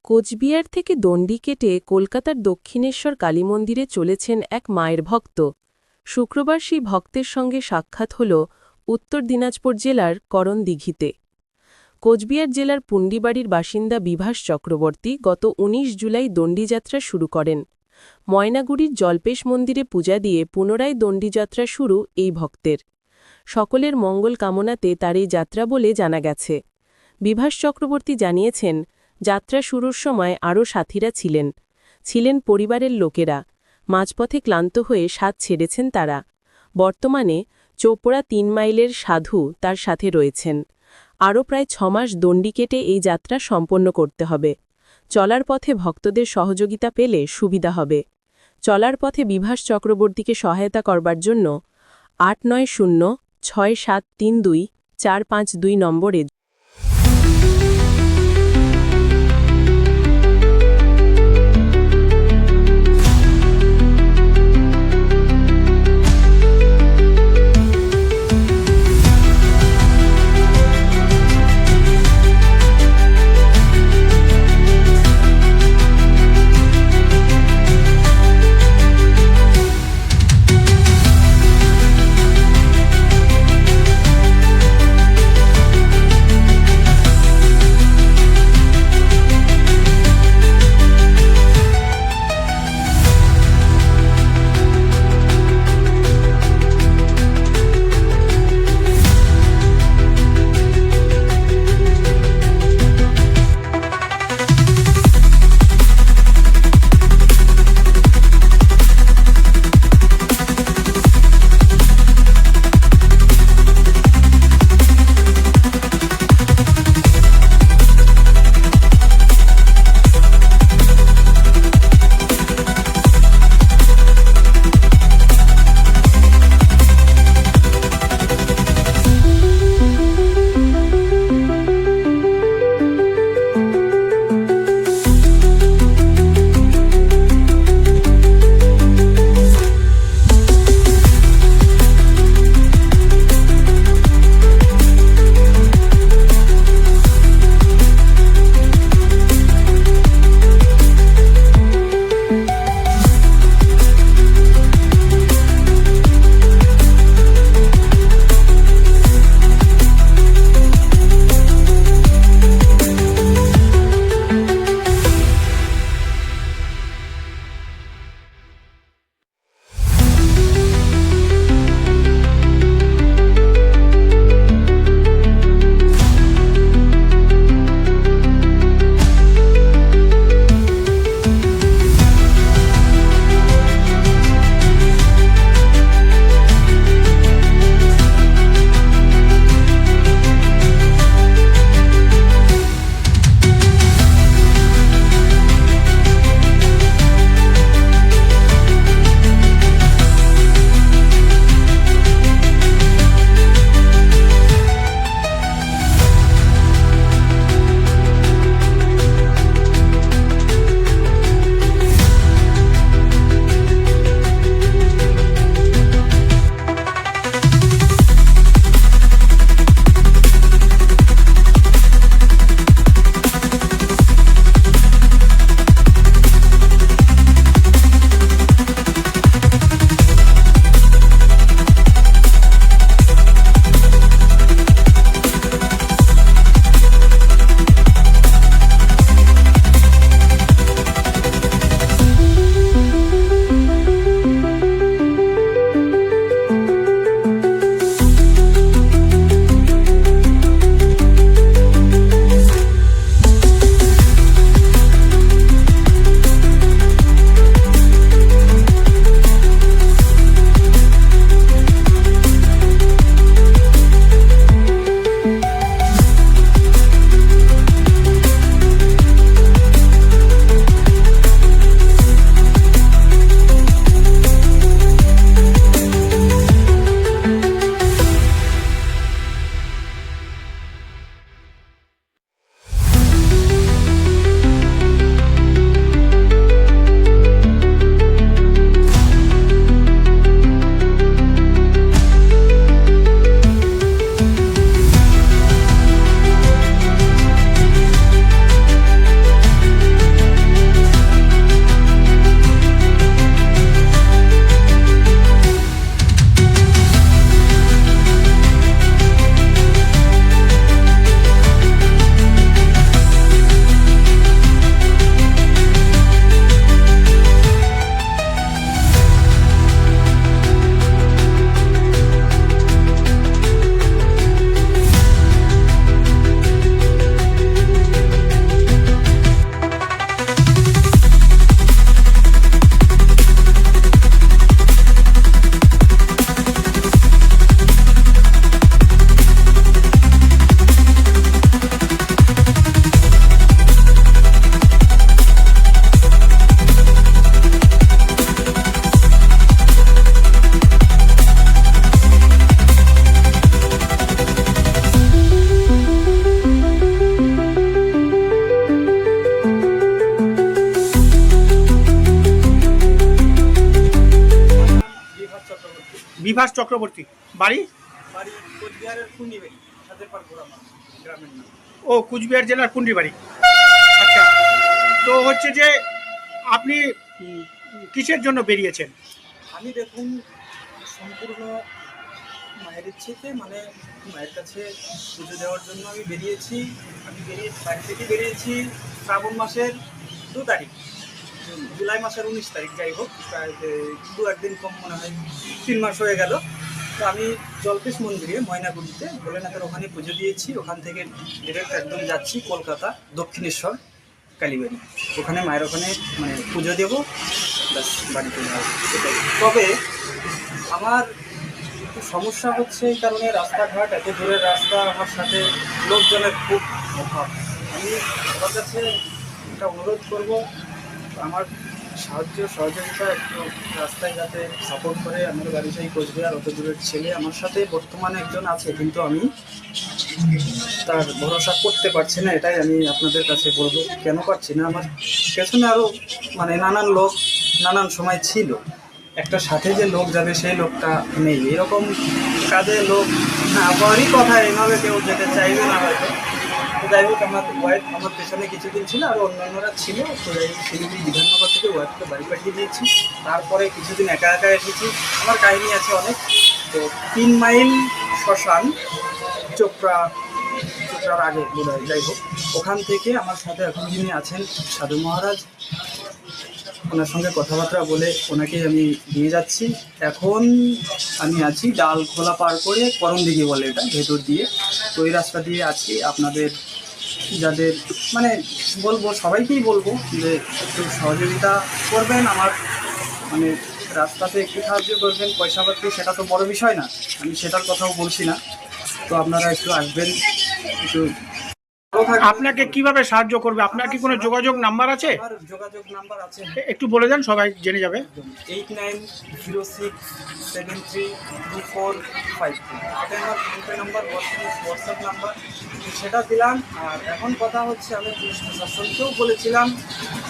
কোচবিহার থেকে দণ্ডি কেটে কলকাতার দক্ষিণেশ্বর কালীমন্দিরে চলেছেন এক মায়ের ভক্ত। শুক্রবার সেই ভক্তের সঙ্গে সাক্ষাৎ হল উত্তর দিনাজপুর জেলার করণদিঘিতে। কোচবিহার জেলার পুন্ডিবাড়ির বাসিন্দা বিভাস চক্রবর্তী গত ১৯ জুলাই দণ্ডিযাত্রা শুরু করেন। ময়নাগুড়ির জল্পেশ মন্দিরে পূজা দিয়ে পুনরায় দণ্ডিযাত্রা শুরু এই ভক্তের। সকলের মঙ্গল কামনাতে তার এই যাত্রা বলে জানা গেছে। বিভাস চক্রবর্তী জানিয়েছেন, যাত্রা শুরুর সময় আরও সাথীরা ছিলেন পরিবারের লোকেরা। মাঝপথে ক্লান্ত হয়ে সাথ ছেড়েছেন তারা। বর্তমানে চোপড়া ৩ মাইলের সাধু তার সাথে রয়েছেন। আরও প্রায় ৬ মাস দণ্ডি কেটে এই যাত্রা সম্পন্ন করতে হবে। চলার পথে ভক্তদের সহযোগিতা পেলে সুবিধা হবে। চলার পথে বিভাস চক্রবর্তীকে সহায়তা করবার জন্য 8906732452 নম্বরে নিবাস চক্রবর্তী, বাড়ি বাড়ি কোচবিহারের কুন্ডিবাড়ি, হাজারপাড় ঘোড়ামাঠ গ্রামের নাম। ও কুচবিহার জেলার কুন্ডিবাড়ি। আচ্ছা, তো হচ্ছে যে আপনি কিসের জন্য বেরিয়েছেন? আমি দেখুন সম্পূর্ণ মায়ের ইচ্ছেতে, মানে মায়ের কাছে পুজো দেওয়ার জন্য আমি বেরিয়েছি। বাড়ি থেকে বেরিয়েছি শ্রাবণ মাসের 2 তারিখ, জুলাই মাসের 19 তারিখ, যাই হোক প্রায় 2-1 দিন কম, মনে হয় 3 মাস হয়ে গেল। তো আমি জলপেশ মন্দিরে ময়নাগুড়িতে ভোলেনাথের ওখানে পুজো দিয়েছি। ওখান থেকে ডিরেক্ট একদম যাচ্ছি কলকাতা দক্ষিণেশ্বর কালীবাড়ি, ওখানে মায়ের ওখানে মানে পুজো দেবো, ব্যাস বাড়িতে যাবো, সেটাই। তবে আমার একটু সমস্যা হচ্ছে এই কারণে, রাস্তাঘাট এত দূরের রাস্তা, আমার সাথে লোকজনের খুব অভাব। আমি সবার কাছে একটা অনুরোধ করব, আমার সহযোগিতা একটু রাস্তায় যাতে সাপোর্ট করে। আমার বাড়ি সেই কোচবিহার, অত দূরের ছেলে। আমার সাথে বর্তমানে একজন আছে, কিন্তু আমি তার ভরসা করতে পারছি না, এটাই আমি আপনাদের কাছে বলবো। কেন পারছি না, আমার পেছনে আরও মানে নানান লোক নানান সময় ছিল, একটা সাথে যে লোক যাবে সেই লোকটা নেই। এরকম কাজে লোক আমারই কথা এইভাবে কেউ যেতে চাইবে না হয়তো। তো যাই হোক, আমার ওয়াইফ আমার পেছনে কিছুদিন ছিল, আর অন্যান্যরা ছিল। তো যাই হোক, শিলিগুড়ি বিধাননগর থেকে ওয়াইফকে বাড়ি পাঠিয়ে দিয়েছি। তারপরে কিছুদিন একা একা এসেছি। আমার কাহিনী আছে অনেক। তো 3 মাইল শ্মশান, চোপড়ার আগে বোধ হয়, যাই হোক, ওখান থেকে আমার সাথে এখন যিনি আছেন সাধু মহারাজ, ওনার সঙ্গে কথাবার্তা বলে ওনাকে আমি নিয়ে যাচ্ছি। এখন আমি আছি ডালখোলা পার করে করণদিঘি বলে এটা, ভেতর দিয়ে। তো এই রাস্তা দিয়ে আছি। আপনাদের যাদের মানে বলবো, সবাইকেই বলবো যে একটু সহযোগিতা করবেন, আমার মানে রাস্তাতে একটু সাহায্য করবেন। পয়সা পাতি সেটা তো বড় বিষয় না, আমি সেটার কথাও বলছি না। তো আপনারা একটু আসবেন, একটু আপনাকে কিভাবে সাহায্য করবে? আপনার কি কোনো যোগাযোগ নাম্বার আছে? আমার যোগাযোগ নাম্বার আছে, একটু বলে দেন, সবাই জেনে যাবে। 89062425, এটা আমার ফোনপে নাম্বার, হোয়াটসঅ্যাপ নাম্বার, সেটা দিলাম। আর এখন কথা হচ্ছে, আমি পুলিশ প্রশাসনকেও বলেছিলাম।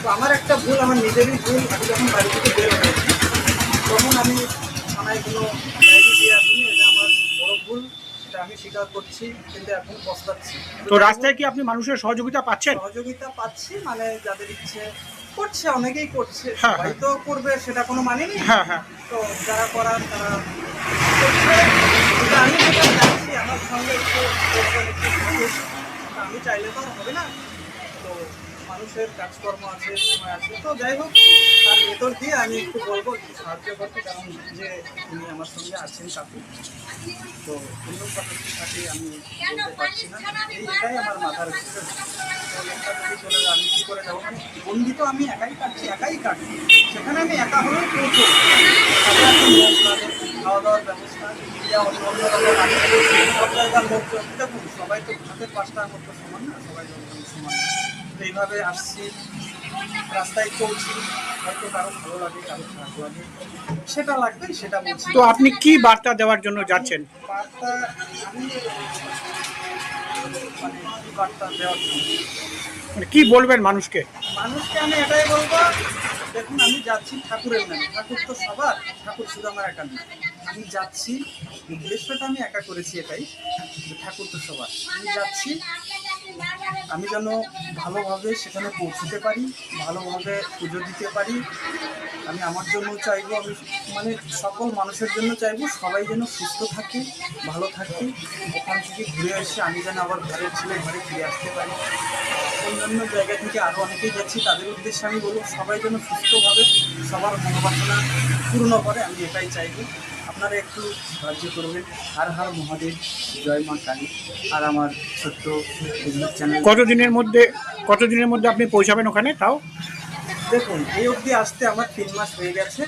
তো আমার একটা ভুল, আমার নিজেরই ভুল। আমি যখন বাড়ি থেকে বের হয়েছি তখন আমি থানায় কোনো ডায়েরি দিয়ে আসিনি, এটা আমার বড় ভুল, এটা আমি স্বীকার করছি, কিন্তু এখন পস্তাচ্ছি। তো রাস্তায় কি আপনি মানুষের সহযোগিতা পাচ্ছেন? সহযোগিতা পাচ্ছি, মানে যাদের ইচ্ছে করছে, অনেকেই করছে, হ্যাঁ, সবাই তো করবে সেটা কোনো মানে নেই। হ্যাঁ হ্যাঁ। তো যারা করার তারা করছে। কিন্তু আমি যেটা চাইছি, আমার সঙ্গে একটু লোকজন একটু থাকুক। তা আমি চাইলে তো আর হবে না, তো মানুষের কাজকর্ম আছে, সময় আছে। তো যাই হোক, তার ভেতর দিয়ে আমি একটু বলবো, একটু সাহায্য করতে, কারণ যে উনি আমার সঙ্গে আছেন কাকু, তো অন্য সদস্যের সাথে আমি বলতে পারছি না। এটাই আমার মাথার ভিতরে। তো লোকটা যদি চলে যায়, আমি কী করে যাবো? মানে বন্দি তো আমি একাই কাটছি। সেখানে আমি একা হলেও পৌঁছবো। খাওয়া দাওয়ার ব্যবস্থা, অন্য রকম আছে, সব জায়গার লোকজন। দেখুন, সবাই তো হাতের 5টার মতো সমান না, সবাই লোকজন সমান না। তো এইভাবে আসছি, রাস্তায় চলছি, হয়তো কারো ভালো লাগে, কারো খারাপ লাগে, সেটা লাগবে, সেটা বলছি। তো আপনি কি বার্তা দেওয়ার জন্য যাচ্ছেন? বার্তা আমি মানে কি বার্তা দেওয়ার জন্য, মানে কি বলবেন মানুষকে? মানুষকে আমি এটাই বলবো, দেখুন আমি যাচ্ছি ঠাকুরের নামে। ঠাকুর তো সবার, ঠাকুর শুধু আমার একা না। আমি যাচ্ছি, উদ্দেশ্যটা আমি একা করেছি এটাই, যে ঠাকুর তো সবার। আমি যাচ্ছি, আমি যেন ভালোভাবে সেখানে পৌঁছতে পারি, ভালোভাবে পুজো দিতে পারি। আমি আমার জন্য চাইবো, আমি মানে সকল মানুষের জন্য চাইবো, সবাই যেন সুস্থ থাকে, ভালো থাকে। ওখান থেকে ঘুরে এসে আমি যেন আবার ঘরের ছেলে ঘরে ফিরে আসতে পারি। অন্যান্য জায়গা থেকে আরও অনেকেই যাচ্ছি, তাদের উদ্দেশ্যে আমি বলবো, সবাই যেন সুস্থভাবে সবার মনোবাসনা পূর্ণ করে, আমি এটাই চাইবো। আপনারা একটু সাহায্য করবেন। হর হর মহাদেব, জয় মা কালী। আর আমার ছোট্ট ফেসবুক চ্যানেল। কতদিনের মধ্যে আপনি পৌঁছাবেন ওখানে তাও? দেখুন, এই অবধি আসতে আমার 3 মাস হয়ে গেছে।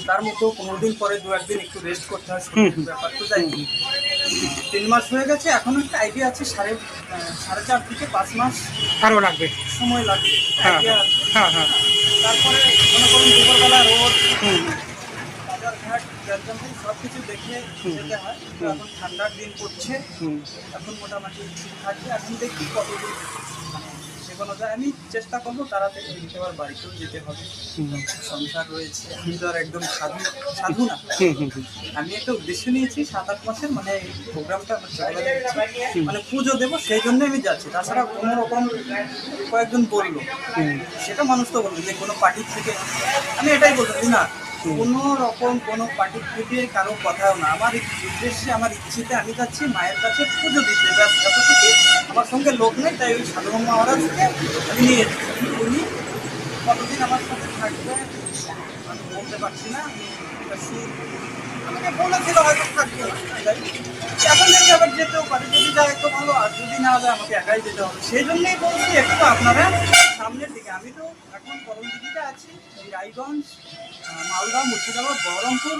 তার মতো 15 দিন পরে 2-1 দিন একটু রেস্ট করতে হয়, শরীরের ব্যাপার তো। যাই 3 মাস হয়ে গেছে, এখন একটা আইডিয়া আছে, 4.5 থেকে 5 মাস আরও লাগবে, সময় লাগবে। হ্যাঁ আইডিয়া আছে। হ্যাঁ হ্যাঁ। তারপরে মনে করুন দুপুরবেলা রোদ, বাজারঘাট, জলজঙ্গল সব কিছু দেখে যেতে হয়। তো এখন ঠান্ডার দিন পড়ছে, এখন মোটামুটি ঠিক থাকবে। এখন দেখি কতদিন মানে শেখানো যায়। আমি চেষ্টা করবো তাড়াতাড়ি এদিকে আবার বাড়িতেও যেতে হবে, সংসার রয়েছে। আমি তো আর একদম সাধু সাধু না। আমি একটা উদ্দেশ্য নিয়েছি 7-8 মাসের, মানে এই প্রোগ্রামটা আমার ছোটবেলায় ইচ্ছা। মানে পুজো দেবো সেই জন্য আমি যাচ্ছি। তাছাড়া কোনো রকম কয়েকজন বললো, সেটা মানুষ তো বলবে যে কোনো পার্টির থেকে, আমি এটাই বলতে না কোনো রকম কোনো পার্টির থেকে কারো কথাও না। আমার উদ্দেশ্যে আমার ইচ্ছেতে আমি যাচ্ছি মায়ের কাছে পুজো দিতে। যতটুকু আমার সঙ্গে লোক নেই, তাই ওই সাধু মহারাজকে আমি নিয়ে যাচ্ছি। উনি কতদিন আমার সাথে থাকবে আমি বলতে পারছি না। আমি একটা সুর আমাকে বলেছিল হয়তো থাকবে না, তাই এখন যদি আবার যেতেও পারি, যদি যায় তো ভালো, আর যদি না যায় আমাকে একাই যেতে হবে। সেই জন্যই বলছি একটু আপনারা সামনের দিকে, আমি তো এখন করণদিঘিতে আছি, এই রায়গঞ্জ, মালদা, মুর্শিদাবাদ, বহরমপুর,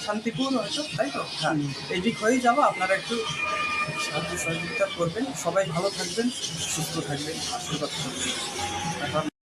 শান্তিপুর হয়তো, তাই তো হ্যাঁ এই দিক হয়েই যাবো। আপনারা একটু সাহায্য সহযোগিতা করবেন, সবাই ভালো থাকবেন, সুস্থ থাকবেন, আশীর্বাদ করবেন।